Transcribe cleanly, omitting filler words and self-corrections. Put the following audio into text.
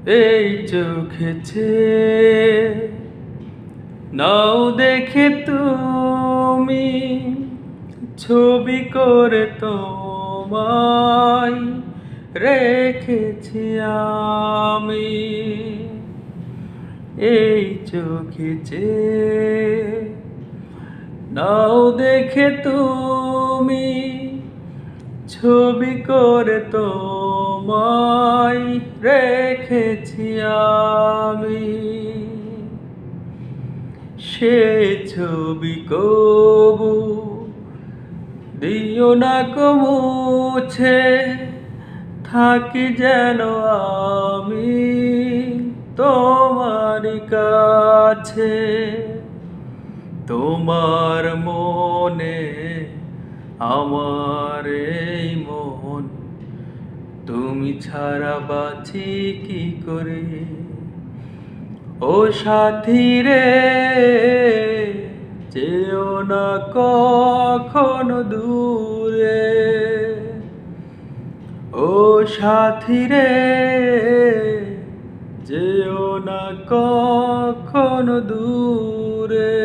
এই চোখেছে নাও দেখে তুমি ছবি করে তোমায় রেখেছি আমি এই চোখেছে নাও দেখে তুমি ছবি করে তোমায় রেখেছি আমি সে ছবি কবু দিও না কো মুছে থাকি যেন আমি তোমারই কাছে তোমার মনে আমার এই মন তুমি ছাড়া বাঁচি কি করে ও সাথী রে যেও না কখনো দূরে ও সাথী রে যেও না কখনো দূরে